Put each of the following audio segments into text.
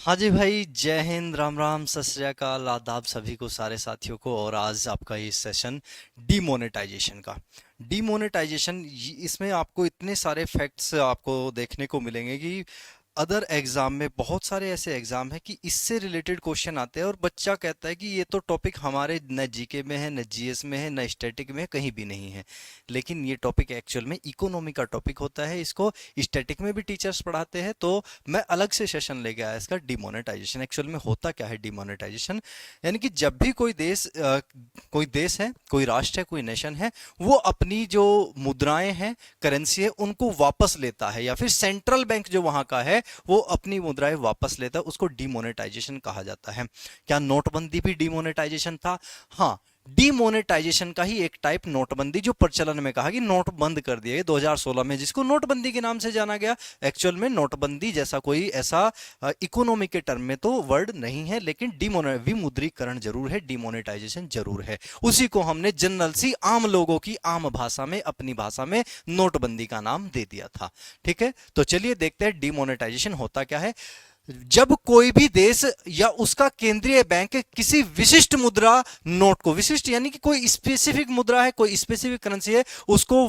हाँ जी भाई, जय हिंद, राम राम, सत श्री अकाल, आदाब सभी को, सारे साथियों को। और आज आपका ये सेशन डीमोनेटाइजेशन का। डीमोनेटाइजेशन, इसमें आपको इतने सारे फैक्ट्स आपको देखने को मिलेंगे कि अदर एग्जाम में बहुत सारे ऐसे एग्जाम है कि इससे रिलेटेड क्वेश्चन आते हैं और बच्चा कहता है कि ये तो टॉपिक हमारे न जीके में है, न जीएस में है, न स्टैटिक में है, कहीं भी नहीं है। लेकिन ये टॉपिक एक्चुअल में इकोनॉमी का टॉपिक होता है। इसको स्टैटिक में भी टीचर्स पढ़ाते हैं। तो मैं अलग से सेशन लेके आया इसका। डिमोनेटाइजेशन एक्चुअल में होता क्या है? डिमोनेटाइजेशन यानी कि जब भी कोई देश है, कोई राष्ट्र है, कोई नेशन है, वो अपनी जो मुद्राएं हैं, करेंसी है, उनको वापस लेता है, या फिर सेंट्रल बैंक जो वहां का है वो अपनी मुद्राएं वापस लेता है, उसको डिमोनेटाइजेशन कहा जाता है। क्या नोटबंदी भी डिमोनेटाइजेशन था? हाँ, डीमोनेटाइजेशन का ही एक टाइप नोटबंदी, जो प्रचलन में कहा कि नोट बंद कर दिए गए 2016 में, जिसको नोटबंदी के नाम से जाना गया। एक्चुअल में नोटबंदी जैसा कोई ऐसा इकोनॉमी के टर्म में तो वर्ड नहीं है, लेकिन विमुद्रीकरण जरूर है, डिमोनेटाइजेशन जरूर है। उसी को हमने जनरल सी आम लोगों की आम भाषा में, अपनी भाषा में नोटबंदी का नाम दे दिया था। ठीक है, तो चलिए देखते हैं डिमोनेटाइजेशन होता क्या है। जब कोई भी देश या उसका केंद्रीय बैंक किसी विशिष्ट मुद्रा नोट को, विशिष्ट यानी कि कोई स्पेसिफिक मुद्रा है, कोई स्पेसिफिक करेंसी है, उसको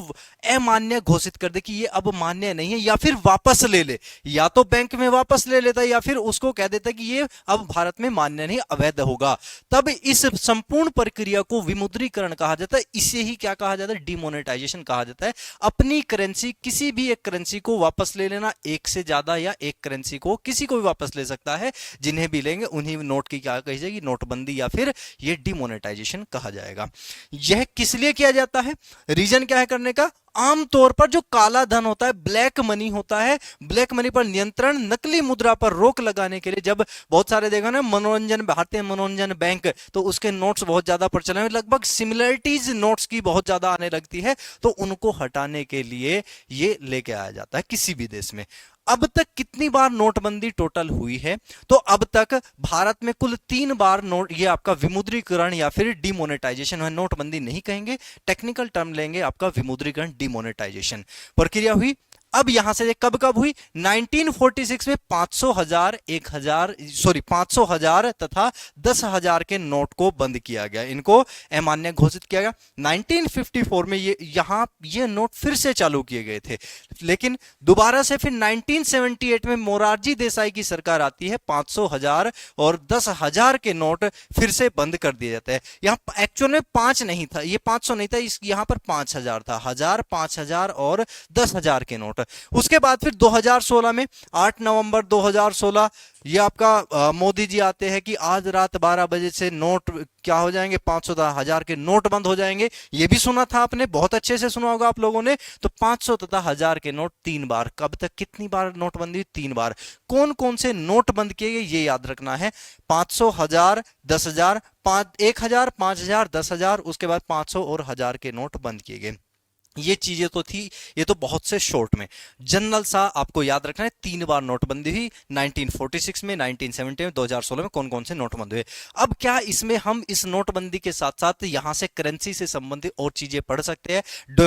अमान्य घोषित कर दे कि ये अब मान्य नहीं है, या फिर वापस ले ले, या तो बैंक में वापस ले लेता है या फिर उसको कह देता है कि ये अब भारत में मान्य नहीं, अवैध होगा, तब इस संपूर्ण प्रक्रिया को विमुद्रीकरण कहा जाता है। इसे ही क्या कहा जाता है? डिमोनेटाइजेशन कहा जाता है। अपनी करेंसी, किसी भी एक करेंसी को वापस ले लेना, एक से ज्यादा या एक करेंसी को किसी को भी वापस ले सकता है। जिन्हें भी लेंगे उन्हीं नोट की क्या कही जाएगी? नोटबंदी, या फिर ये डिमोनेटाइजेशन कहा जाएगा। यह किस लिए किया जाता है? रीजन क्या है करने का? आमतौर पर जो काला धन होता है, ब्लैक मनी होता है, ब्लैक मनी पर नियंत्रण, नकली मुद्रा पर रोक लगाने के लिए। जब बहुत सारे देखा ना, मनोरंजन, भारतीय मनोरंजन बैंक, तो उसके नोट्स बहुत ज्यादा प्रचलन में, लगभग सिमिलरिटीज नोट्स की बहुत ज्यादा आने लगती है, तो उनको हटाने के लिए ये लेके आया जाता है किसी भी देश में। अब तक कितनी बार नोटबंदी टोटल हुई है? तो अब तक भारत में कुल 3 बार नोट, ये आपका विमुद्रीकरण या फिर डिमोनेटाइजेशन है, नोटबंदी नहीं कहेंगे, टेक्निकल टर्म लेंगे आपका विमुद्रीकरण, डिमोनेटाइजेशन प्रक्रिया हुई। अब यहां से कब कब हुई? 1946 में 500,000, 1,000, सॉरी 500,000 तथा 10,000 के नोट को बंद किया गया, इनको अमान्य घोषित किया गया। 1954 में ये नोट फिर से चालू किए गए थे, लेकिन दोबारा से फिर 1978 में मोरारजी देसाई की सरकार आती है, 500,000 और 10,000 के नोट फिर से बंद कर दिए जाते हैं। यहां एक्चुअल में 5 नहीं था, ये 500 नहीं था, यहां पर 5,000 था, 1,000, 5,000 और 10,000 के नोट। उसके बाद फिर 2016 में, 8 नवंबर 2016, ये आपका मोदी जी आते हैं कि आज रात 12 बजे से नोट क्या हो जाएंगे? 500 तथा 1,000 के नोट बंद हो जाएंगे। ये भी सुना था आपने, बहुत अच्छे से सुना होगा आप लोगों ने। तो 500 तथा 1,000 के नोट 3 बार। कब तक कितनी बार नोटबंदी हुई? 3 बार। कौन कौन से नोट बंद किए गए ये याद रखना है। 500, 1,000, 10,000, 1,000, 5,000, 10,000, उसके बाद 500 और 1,000 के नोट बंद किए गए। ये चीजें तो थी, ये तो बहुत से शॉर्ट में। जनरल सा आपको याद रखना है, 3 बार नोटबंदी हुई, 1946 में, 1970 में, 2016 में, कौन कौन से नोटबंदी हुए। अब क्या इसमें हम इस नोटबंदी के साथ साथ यहां से करेंसी से संबंधित और चीजें पढ़ सकते हैं?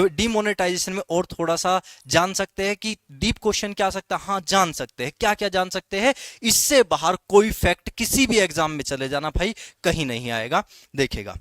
डिमोनेटाइजेशन में और थोड़ा सा जान सकते हैं कि डीप क्वेश्चन क्या आ सकता है? हाँ, जान सकते हैं। क्या क्या जान सकते हैं? इससे बाहर कोई फैक्ट किसी भी एग्जाम में चले जाना भाई, कहीं नहीं आएगा। देखेगा,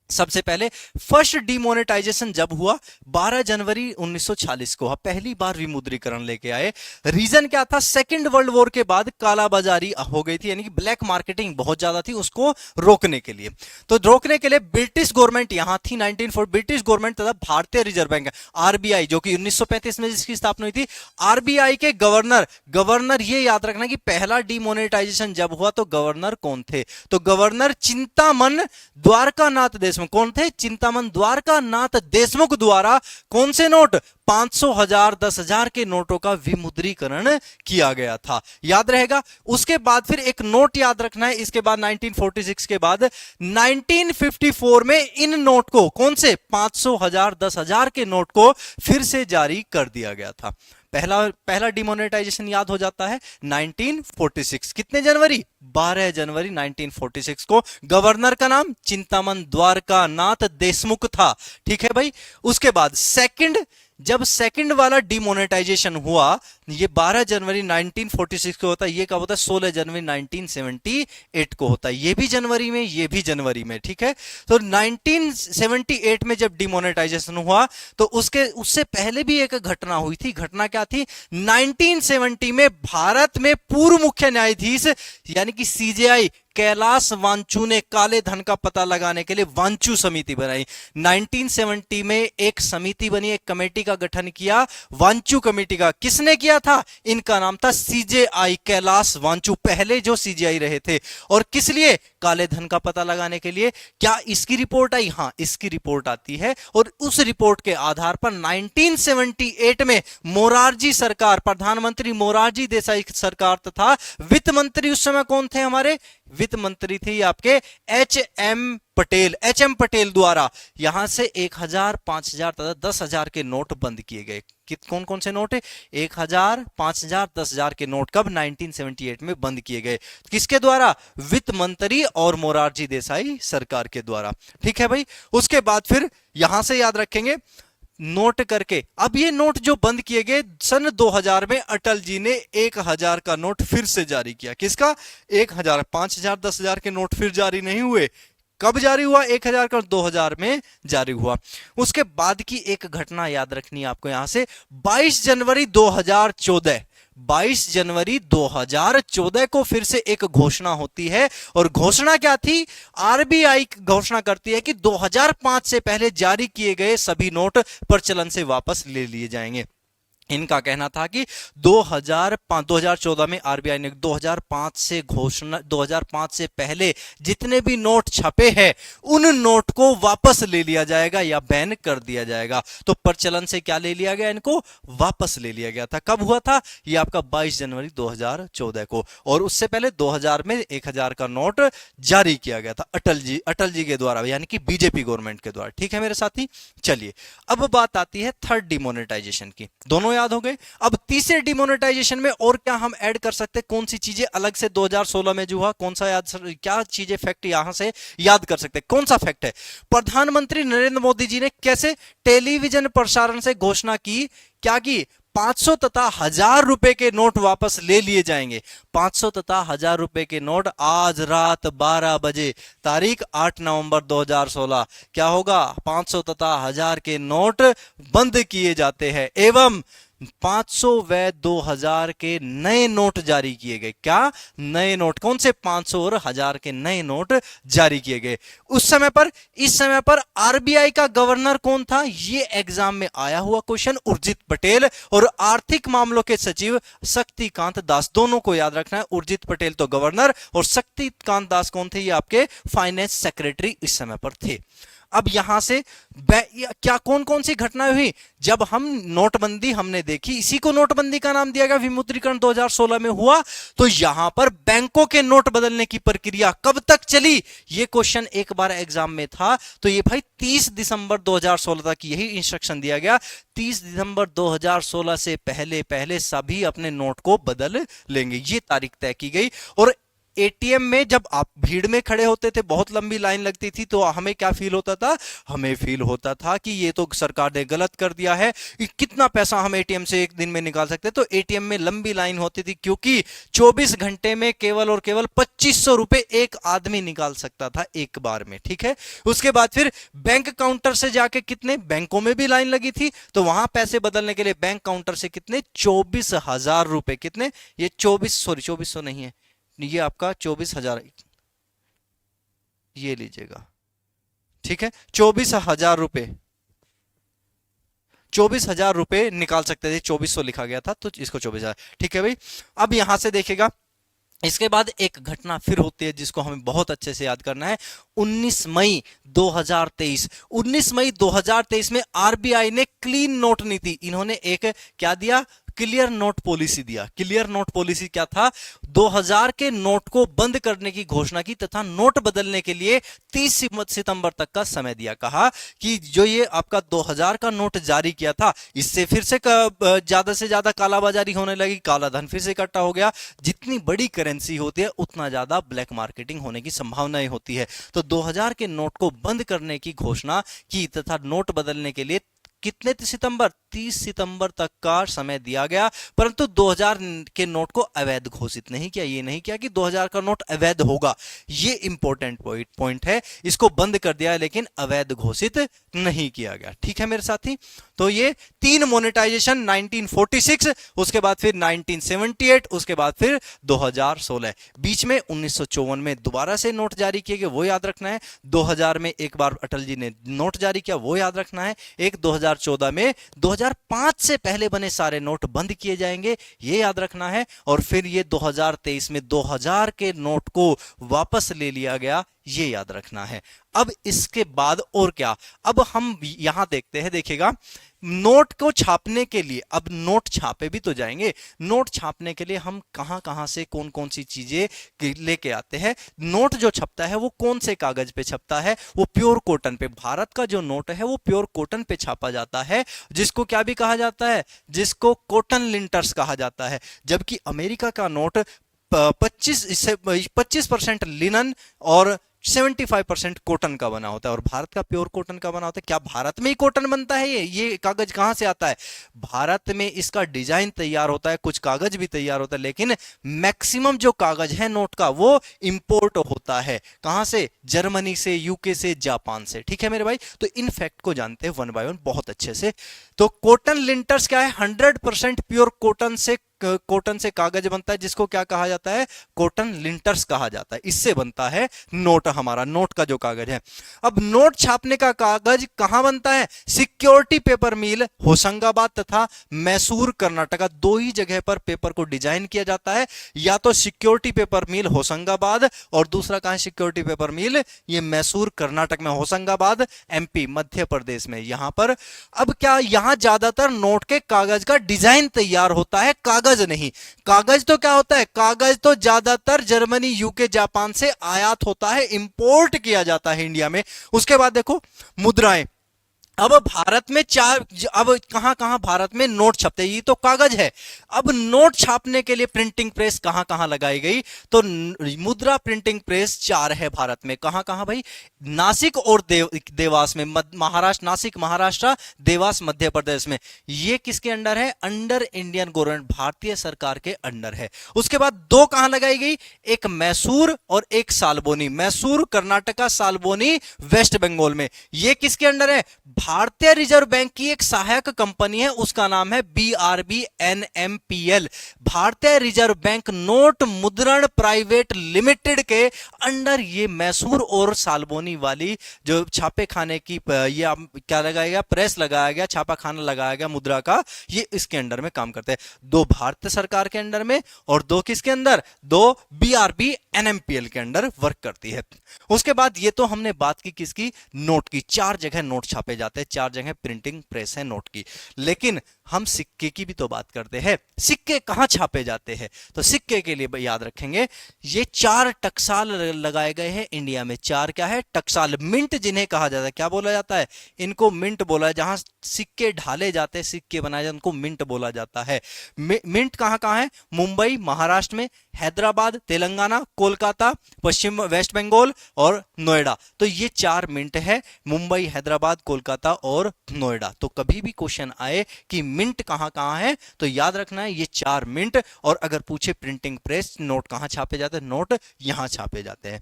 सबसे पहले फर्स्ट डिमोनेटाइजेशन जब हुआ 12 जनवरी 1946 को, पहली बार विमुद्रीकरण लेके आए। रीजन क्या था? सेकेंड वर्ल्ड वॉर के बाद कालाबाजारी हो गई थी, यानी कि ब्लैक मार्केटिंग बहुत ज्यादा थी, उसको रोकने के लिए। तो रोकने के लिए ब्रिटिश गवर्नमेंट यहां थी, 1940, ब्रिटिश गवर्नमेंट तथा भारतीय रिजर्व बैंक, आरबीआई, जो कि 1935 में जिसकी स्थापना हुई थी, आरबीआई के गवर्नर, ये याद रखना कि पहला डिमोनेटाइजेशन जब हुआ तो गवर्नर कौन थे? तो गवर्नर चिंतामन द्वारकानाथ देशमुख। कौन थे? चिंतामन द्वारकानाथ देशमुख द्वारा कौन से नोट? 500, 1,000, 10,000 के नोटों का विमुद्रीकरण किया गया था। याद रहेगा। उसके बाद फिर एक नोट याद रखना है, इसके बाद 1946 के बाद 1954 में इन नोट को, कौन से? 500, 1,000, 10,000 के नोट को फिर से जारी कर दिया गया था। पहला पहला डिमोनेटाइजेशन याद हो जाता है 1946। कितने जनवरी? 12 जनवरी 1946 को। गवर्नर का नाम चिंतामन द्वारकानाथ देशमुख था। ठीक है भाई। उसके बाद सेकंड जब सेकंड वाला डिमोनेटाइजेशन हुआ, ये 12 जनवरी 1946 को होता है, ये कब होता है 16 जनवरी 1978 को होता है, ये भी जनवरी में, ये भी जनवरी में, ठीक है। तो 1978 में जब डिमोनेटाइजेशन हुआ तो उससे पहले भी एक घटना हुई थी। घटना क्या थी? 1970 में भारत में पूर्व मुख्य न्यायाधीश यानी कि सीजेआई कैलाश वांचू ने काले धन का पता लगाने के लिए वांचू समिति बनाई। 1970 में एक समिति बनी, एक कमेटी का गठन किया, वांचू कमेटी का। किसने किया था? इनका नाम था सीजेआई कैलाश वांचू, पहले जो सीजेआई रहे थे। और किस लिए? काले धन का पता लगाने के लिए। क्या इसकी रिपोर्ट आई? हां, इसकी रिपोर्ट आती है। और उस रिपोर्ट के आधार पर 1978 में मोरारजी सरकार, प्रधानमंत्री मोरारजी देसाई सरकार तथा वित्त मंत्री उस समय कौन थे? हमारे वित्त मंत्री थे आपके एच एम पटेल द्वारा यहां से 1000, 5000 तथा 10,000 के नोट बंद किए गए। कौन कौन से नोट है? 1000, 5000, 10,000 के नोट कब? 1978 में बंद किए गए। किसके द्वारा? वित्त मंत्री और मोरारजी देसाई सरकार के द्वारा, ठीक है भाई। उसके बाद फिर यहां से याद रखेंगे नोट करके। अब ये नोट जो बंद किए गए, सन 2000 में अटल जी ने 1000 का नोट फिर से जारी किया। किसका? 1000, 5000, 10,000 के नोट फिर जारी नहीं हुए। कब जारी हुआ? 1000 का 2000 में जारी हुआ। उसके बाद की एक घटना याद रखनी है आपको यहां से, 22 जनवरी 2014, 22 जनवरी 2014 को फिर से एक घोषणा होती है। और घोषणा क्या थी? आरबीआई घोषणा करती है कि 2005 से पहले जारी किए गए सभी नोट प्रचलन से वापस ले लिए जाएंगे। इनका कहना था कि 2014 में आरबीआई ने 2005 से पहले जितने भी नोट छपे हैं उन नोट को वापस ले लिया जाएगा या बैन कर दिया जाएगा। तो प्रचलन से क्या ले लिया गया? इनको वापस ले लिया गया था। कब हुआ था? ये आपका 22 जनवरी 2014 को। और उससे पहले 2000 में 1000 का नोट जारी किया गया था अटल जी के द्वारा, यानी कि बीजेपी गवर्नमेंट के द्वारा, ठीक है मेरे साथी। चलिए अब बात आती है थर्ड डिमोनेटाइजेशन की। दोनों याद हो गए। अब तीसरे डिमोनेटाइजेशन में और क्या हम ऐड कर सकते हैं? कौन सी चीजें अलग से 2016 में जो हुआ, कौन सा क्या चीजें फैक्ट यहां से याद कर सकते हैं? कौन सा फैक्ट है? प्रधानमंत्री नरेंद्र मोदी जी ने कैसे टेलीविजन प्रसारण से घोषणा की, क्या की? 500 तथा 1000 रुपए के नोट वापस ले लिए जाएंगे। 500 तथा 1000 रुपए के नोट आज रात 12 बजे, तारीख 8 नवंबर 2016, क्या होगा? 500 तथा 1000 के नोट बंद किए जाते हैं एवं 500 व 2000 के नए नोट जारी किए गए। क्या? नए नोट। कौन से? 500 और 1000 के नए नोट जारी किए गए। उस समय पर, इस समय पर आरबीआई का गवर्नर कौन था? ये एग्जाम में आया हुआ क्वेश्चन, उर्जित पटेल। और आर्थिक मामलों के सचिव शक्तिकांत दास। दोनों को याद रखना है, उर्जित पटेल तो गवर्नर और शक्तिकांत दास कौन थे? ये आपके फाइनेंस सेक्रेटरी इस समय पर थे। अब यहां से क्या कौन कौन सी घटनाएं हुई? जब हम नोटबंदी हमने देखी, इसी को नोटबंदी का नाम दिया गया, विमुद्रीकरण 2016 में हुआ। तो यहां पर बैंकों के नोट बदलने की प्रक्रिया कब तक चली? यह क्वेश्चन एक बार एग्जाम में था। तो ये भाई 30 दिसंबर 2016 तक यही इंस्ट्रक्शन दिया गया। 30 दिसंबर 2016 से पहले पहले सभी अपने नोट को बदल लेंगे, ये तारीख तय की गई। और एटीएम में जब आप भीड़ में खड़े होते थे, बहुत लंबी लाइन लगती थी, तो हमें क्या फील होता था? हमें फील होता था कि ये तो सरकार ने गलत कर दिया है, कितना पैसा हम एटीएम से एक दिन में निकाल सकते। तो एटीएम में लंबी लाइन होती थी क्योंकि 24 घंटे में केवल और केवल 2500 रुपए एक आदमी निकाल सकता था एक बार में, ठीक है। उसके बाद फिर बैंक काउंटर से जाके कितने, बैंकों में भी लाइन लगी थी, तो वहां पैसे बदलने के लिए बैंक काउंटर से कितने? 24,000 रुपए। कितने? ये 2400 नहीं है, ये आपका 24,000, ये लीजिएगा, ठीक है। 24,000 रुपए, 24,000 रुपए निकाल सकते थे। 2400 लिखा गया था तो इसको 24,000, ठीक है भाई। अब यहां से देखिएगा, इसके बाद एक घटना फिर होती है जिसको हमें बहुत अच्छे से याद करना है। 19 मई 2023, 19 मई 2023 में आरबीआई ने क्लीन नोट नीति, इन्होंने एक क्या दिया? क्लियर नोट पॉलिसी दिया। क्लियर नोट पॉलिसी क्या था? 2000 के नोट को बंद करने की घोषणा की तथा नोट बदलने के लिए 30 सितंबर तक का समय दिया। कहा कि जो ये आपका 2000 का नोट जारी किया था, इससे फिर से ज्यादा से ज्यादा कालाबाजारी होने लगी, काला धन फिर से इकट्ठा हो गया। जितनी बड़ी करेंसी होती है उतना ज्यादा ब्लैक मार्केटिंग होने की संभावनाएं होती है। तो 2000 के नोट को बंद करने की घोषणा की तथा नोट बदलने के लिए कितने सितंबर, 30 सितंबर तक का समय दिया गया, परंतु 2000 के नोट को अवैध घोषित नहीं किया। ये नहीं किया कि 2000 का नोट अवैध होगा, ये इंपॉर्टेंट पॉइंट है। इसको बंद कर दिया लेकिन अवैध घोषित नहीं किया गया। ठीक है मेरे साथी, तो ये 3 मोनेटाइजेशन, 1946, उसके बाद फिर 1978, उसके बाद फिर 2016, बीच में 1954 में दोबारा से नोट जारी किए गए, वो याद रखना है। 2000 में एक बार अटल जी ने नोट जारी किया, वो याद रखना है। एक 2014 में 2005 से पहले बने सारे नोट बंद किए जाएंगे, ये याद रखना है। और फिर ये 2023 में 2000 के नोट को वापस ले लिया गया, ये याद रखना है। अब इसके बाद और क्या, अब हम यहां देखते हैं, देखिएगा, नोट को छापने के लिए, अब नोट छापे भी तो जाएंगे, नोट छापने के लिए हम कहां कहां से कौन कौन सी चीजें लेके आते हैं। नोट जो छपता है वो कौन से कागज पे छपता है, वो प्योर कॉटन पे। भारत का जो नोट है वो प्योर कॉटन पे छापा जाता है, जिसको क्या भी कहा जाता है, जिसको कॉटन लिंटर्स कहा जाता है। जबकि अमेरिका का नोट 25% लिनन और 75% कॉटन का बना होता है, और भारत का प्योर कॉटन का बना होता है। क्या भारत में ही कॉटन बनता है? ये कागज कहां से आता है? भारत में इसका डिजाइन तैयार होता है, कुछ कागज भी तैयार होता है, लेकिन मैक्सिमम जो कागज है नोट का वो इंपोर्ट होता है। कहां से? जर्मनी से, यूके से, जापान से। ठीक है मेरे भाई, तो इन फैक्ट को जानते हैं वन बाय वन बहुत अच्छे से। तो कॉटन लिंटर्स क्या है? 100% प्योर कॉटन से कागज बनता है, जिसको क्या कहा जाता है? कॉटन लिंटर्स कहा जाता है। इससे बनता है नोट, हमारा नोट का जो कागज है। अब नोट छापने का कागज कहां बनता है? सिक्योरिटी पेपर मिल होशंगाबाद तथा मैसूर कर्नाटका, दो ही जगह पर पेपर को डिजाइन किया जाता है। या तो सिक्योरिटी पेपर मिल होशंगाबाद, और दूसरा कहां है सिक्योरिटी पेपर मिल? ये मैसूर कर्नाटक में, होशंगाबाद एमपी मध्य प्रदेश में, यहां पर। अब क्या, यहां ज्यादातर नोट के कागज का डिजाइन तैयार होता है, कागज नहीं। कागज तो क्या होता है? कागज तो ज्यादातर जर्मनी, यूके, जापान से आयात होता है, इंपोर्ट किया जाता है इंडिया में। उसके बाद देखो मुद्राएं। अब भारत में अब कहां कहां भारत में नोट छपते हैं, ये तो कागज है। अब नोट छापने के लिए प्रिंटिंग प्रेस कहां कहां लगाई गई? तो मुद्रा प्रिंटिंग प्रेस 4 है भारत में। कहां कहां भाई? नासिक और देवास में। महाराष्ट्र, नासिक महाराष्ट्र, देवास मध्य प्रदेश में। ये किसके अंडर है? अंडर इंडियन गवर्नमेंट, भारतीय सरकार के अंडर है। उसके बाद 2 कहां लगाई गई? एक मैसूर और एक साल्बोनी। मैसूर कर्नाटका, साल्बोनी वेस्ट बंगाल में। ये किसके अंडर है? भारतीय रिजर्व बैंक की एक सहायक कंपनी है, उसका नाम है बीआरबी एनएमपीएल, भारतीय रिजर्व बैंक नोट मुद्रण प्राइवेट लिमिटेड के अंडर ये मैसूर और साल्बोनी वाली जो छापे खाने की ये क्या लगाया गया? प्रेस लगाया गया, छापा खाना लगाया गया मुद्रा का, ये इसके अंडर में काम करते हैं। 2 भारत सरकार के अंडर में और 2 किसके अंदर? 2 बीआरबी एनएमपीएल के अंडर वर्क करती है। उसके बाद ये तो हमने बात की किसकी? नोट की। 4 जगह नोट छापे जाते हैं, 4 जगह प्रिंटिंग प्रेस है नोट की। लेकिन हम सिक्के की भी तो बात करते हैं। सिक्के कहां छापे जाते हैं? तो सिक्के के लिए याद रखेंगे, ये 4 टकसाल लगाए गए हैं इंडिया में। 4 क्या है? टकसाल, मिंट जिन्हें कहा जाता है। क्या बोला जाता है? इनको मिंट बोला है। जहां सिक्के ढाले जाते हैं, सिक्के बनाए जाते हैं, उनको मिंट बोला जाता है। मिंट कहां कहां है? मुंबई महाराष्ट्र में, हैदराबाद तेलंगाना, कोलकाता पश्चिम वेस्ट बंगाल और नोएडा। तो ये 4 मिंट है, मुंबई, हैदराबाद, कोलकाता और नोएडा। तो कभी भी क्वेश्चन आए कि मिंट कहां कहां है, तो याद रखना है ये 4 मिंट। और अगर पूछे प्रिंटिंग प्रेस, नोट कहां छापे जाते हैं? नोट यहां छापे जाते हैं।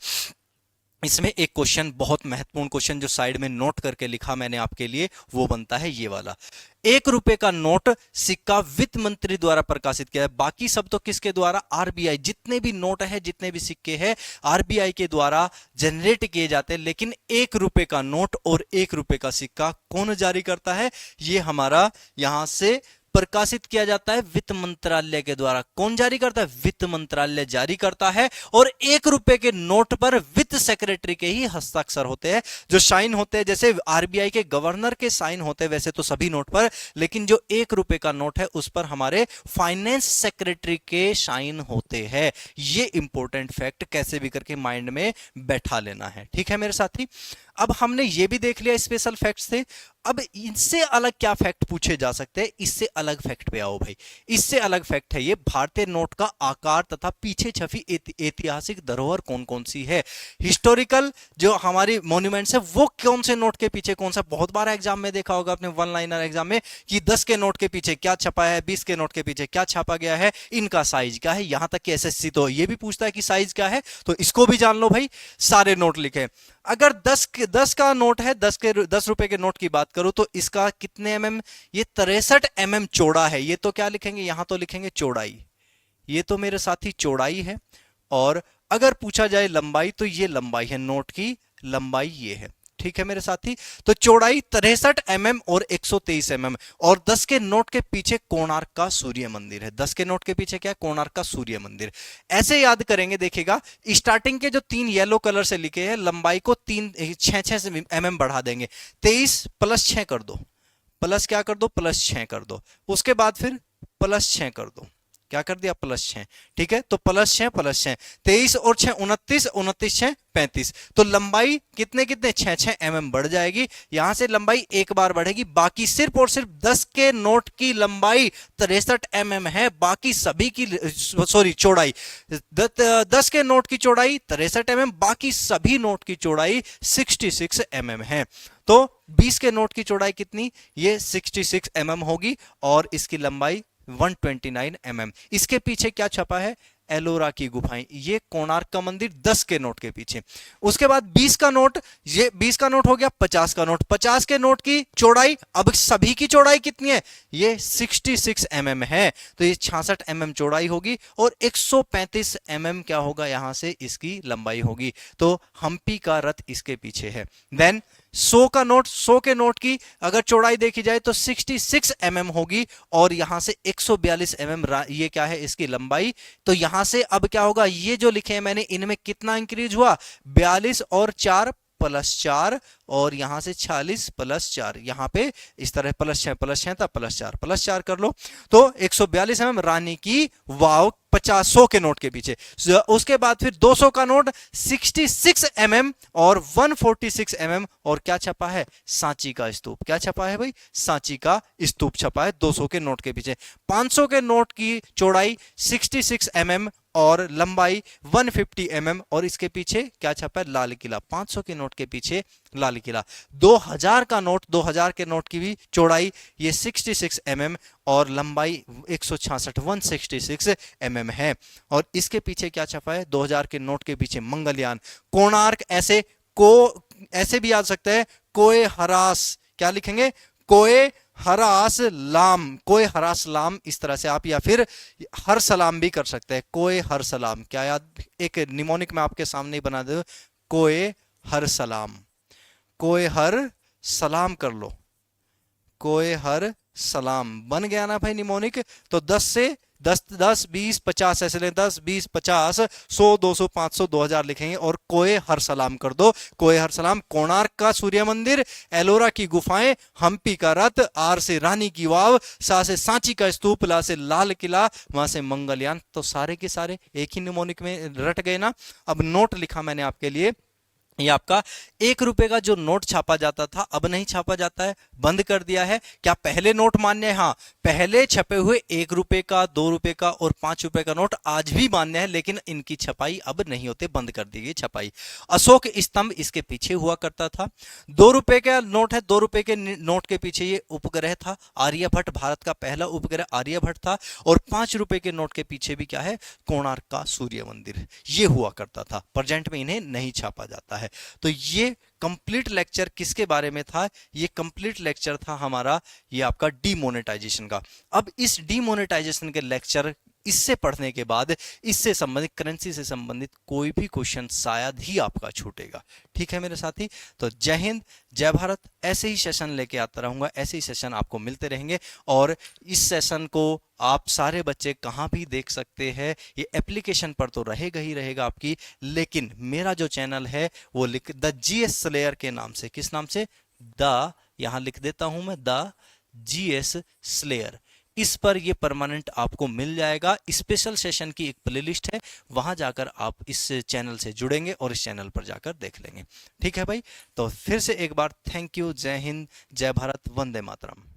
इसमें एक क्वेश्चन, बहुत महत्वपूर्ण क्वेश्चन, जो साइड में नोट करके लिखा मैंने आपके लिए, वो बनता है ये वाला। 1 रुपए का नोट सिक्का वित्त मंत्री द्वारा प्रकाशित किया है। बाकी सब तो किसके द्वारा? आरबीआई। जितने भी नोट है, जितने भी सिक्के हैं, आरबीआई के द्वारा जनरेट किए जाते हैं। लेकिन 1 रुपए का नोट और 1 रुपए का सिक्का कौन जारी करता है? ये हमारा यहां से प्रकाशित किया जाता है वित्त मंत्रालय के द्वारा। कौन जारी करता है? वित्त मंत्रालय जारी करता है। और 1 रुपए के नोट पर वित्त सेक्रेटरी के ही हस्ताक्षर होते हैं, जो साइन होते हैं। जैसे आरबीआई के गवर्नर के साइन होते हैं वैसे तो सभी नोट पर, लेकिन जो 1 रुपए का नोट है उस पर हमारे फाइनेंस सेक्रेटरी के साइन होते हैं। ये इंपॉर्टेंट फैक्ट कैसे भी करके माइंड में बैठा लेना है। ठीक है मेरे साथी, अब हमने ये भी देख लिया स्पेशल फैक्ट से। अब इनसे अलग क्या फैक्ट पूछे जा सकते हैं? इससे अलग फैक्ट पे आओ भाई, इससे अलग फैक्ट है ये, भारतीय नोट का आकार तथा पीछे छपी ऐतिहासिक धरोहर कौन कौन सी है। हिस्टोरिकल जो हमारी मॉन्यूमेंट्स है वो कौन से नोट के पीछे कौन सा, बहुत बार एग्जाम में देखा होगा अपने वन लाइनर एग्जाम में कि 10 के नोट के पीछे क्या छपा है, 20 के नोट के पीछे क्या छापा गया है, इनका साइज क्या है। यहां तक कि एसएससी तो ये भी पूछता है कि साइज क्या है, तो इसको भी जान लो भाई, सारे नोट लिखे। अगर 10 का नोट है, 10 रुपए के नोट की बात करूं तो इसका कितने mm, ये 63 mm चौड़ा है। ये तो क्या लिखेंगे, यहां तो लिखेंगे चौड़ाई, ये तो मेरे साथी चौड़ाई है। और अगर पूछा जाए लंबाई तो ये लंबाई है, नोट की लंबाई ये है, ठीक है मेरे साथी। तो चौड़ाई 63 mm और 123 mm। और 10 के नोट के पीछे कोणार्क का सूर्य मंदिर है। 10 के नोट के पीछे क्या है, कोणार्क का सूर्य मंदिर। ऐसे याद करेंगे, देखिएगा स्टार्टिंग के जो 3 येलो कलर से लिखे हैं, लंबाई को 6 mm बढ़ा देंगे, 23 + 6 कर दो, प्लस क्या कर दो, +6 कर दो, उसके बाद फिर +6 कर दो, क्या कर दिया, +6, ठीक है। तो +6 +6, 23 और 6 29, 29 6 35। तो लंबाई कितने कितने 6 mm बढ़ जाएगी। यहां से लंबाई एक बार बढ़ेगी, बाकी सिर्फ और सिर्फ 10 के नोट की लंबाई 63 mm है, बाकी सभी की सॉरी चौड़ाई 10 के नोट की चौड़ाई 63 mm, बाकी सभी नोट की चौड़ाई 66 mm है। तो 20 के नोट की चौड़ाई कितनी, ये 66 mm होगी और इसकी लंबाई 129 mm। इसके पीछे क्या छपा है, एलोरा की गुफाएं, ये कोणार्क का मंदिर 10 के नोट के पीछे। उसके बाद 20 का नोट, ये 20 का नोट हो गया, 50 का नोट, 50 के नोट की चौड़ाई, अब सभी की चौड़ाई कितनी है, ये 66 mm है, तो ये 66 mm चौड़ाई होगी और 135 mm क्या होगा, यहां से इसकी लंबाई होगी। तो हम्पी का रथ इसके पीछे है। देन 100 का नोट, 100 के नोट की अगर चौड़ाई देखी जाए तो 66 mm होगी और यहां से 142 mm ये क्या है, इसकी लंबाई। तो यहां से अब क्या होगा, ये जो लिखे हैं मैंने, इनमें कितना इंक्रीज हुआ, 42 और 4 +4 और यहां से 46 +4, यहां पे इस तरह +6 था, +4 कर लो। तो 142 mm रानी की वाव 50 के नोट के पीछे। उसके बाद फिर 200 का नोट 66 mm और 146 mm और क्या छपा है, सांची का स्तूप। क्या छपा है भाई, सांची का स्तूप छपा है 200 के नोट के पीछे। 500 के नोट की चौड़ाई 66 mm और लंबाई 150 mm और इसके पीछे क्या छपा है, लाल किला। 500 के नोट के पीछे लाल किला। 2000 का नोट, 2000 के नोट की भी चौड़ाई ये 66 mm और लंबाई 166 mm है और इसके पीछे क्या छपा है, 2000 के नोट के पीछे मंगलयान, कोणार्क। ऐसे भी आ सकता है, कोए हरास, क्या लिखेंगे, कोए हरास लाम, कोए हरास लाम, इस तरह से आप, या फिर हर सलाम भी कर सकते हैं, कोए हर सलाम। क्या याद, एक निमोनिक में आपके सामने बना दो, कोए हर सलाम, कोए हर सलाम कर लो, कोए हर सलाम बन गया ना भाई निमोनिक। तो 10 से 10 10 20 50 ऐसे लें, 10 20 50 100 200 500 2000 लिखेंगे और कोए हर सलाम कर दो। कोए हर सलाम, कोणार्क का सूर्य मंदिर, एलोरा की गुफाएं, हम्पी का रथ, आर से रानी की वाव, सा से सांची का स्तूप, ला से लाल किला, वहां से मंगलयान। तो सारे के सारे एक ही निमोनिक में रट गए ना। अब नोट लिखा मैंने आपके लिए, ये आपका 1 रुपए का जो नोट छापा जाता था अब नहीं छापा जाता है, बंद कर दिया है। क्या पहले नोट मान्य है? हाँ, पहले छपे हुए 1 रुपए का, 2 रुपए का और 5 रुपए का नोट आज भी मान्य है, लेकिन इनकी छपाई अब नहीं होते, बंद कर दी गई छपाई। अशोक स्तंभ इसके पीछे हुआ करता था। 2 रुपए का नोट है, 2 रुपए के नोट के पीछे ये उपग्रह था, आर्यभट्ट, भारत का पहला उपग्रह आर्यभट्ट था। और 5 रुपए के नोट के पीछे भी क्या है, कोणार्क का सूर्य मंदिर, ये हुआ करता था। प्रेजेंट में इन्हें नहीं छापा जाता है। तो ये कंप्लीट लेक्चर किसके बारे में था? ये कंप्लीट लेक्चर था हमारा ये आपका डीमोनेटाइजेशन का। अब इस डीमोनेटाइजेशन के लेक्चर इससे पढ़ने के बाद इससे संबंधित, करेंसी से संबंधित कोई भी क्वेश्चन शायद ही आपका छूटेगा। ठीक है मेरे साथी, तो जय हिंद, जय भारत। ऐसे ही सेशन लेके आता रहूंगा, ऐसे ही सेशन आपको मिलते रहेंगे। और इस सेशन को आप सारे बच्चे कहाँ भी देख सकते हैं, ये एप्लीकेशन पर तो रहेगा ही रहेगा आपकी, लेकिन मेरा जो चैनल है वो लिख द जीएस स्लेयर के नाम से, किस नाम से, द, यहां लिख देता हूं मैं, द जीएस स्लेयर। इस पर ये परमानेंट आपको मिल जाएगा। स्पेशल सेशन की एक प्लेलिस्ट है, वहां जाकर आप इस चैनल से जुड़ेंगे और इस चैनल पर जाकर देख लेंगे। ठीक है भाई, तो फिर से एक बार थैंक यू, जय हिंद, जय भारत, वंदे मातरम।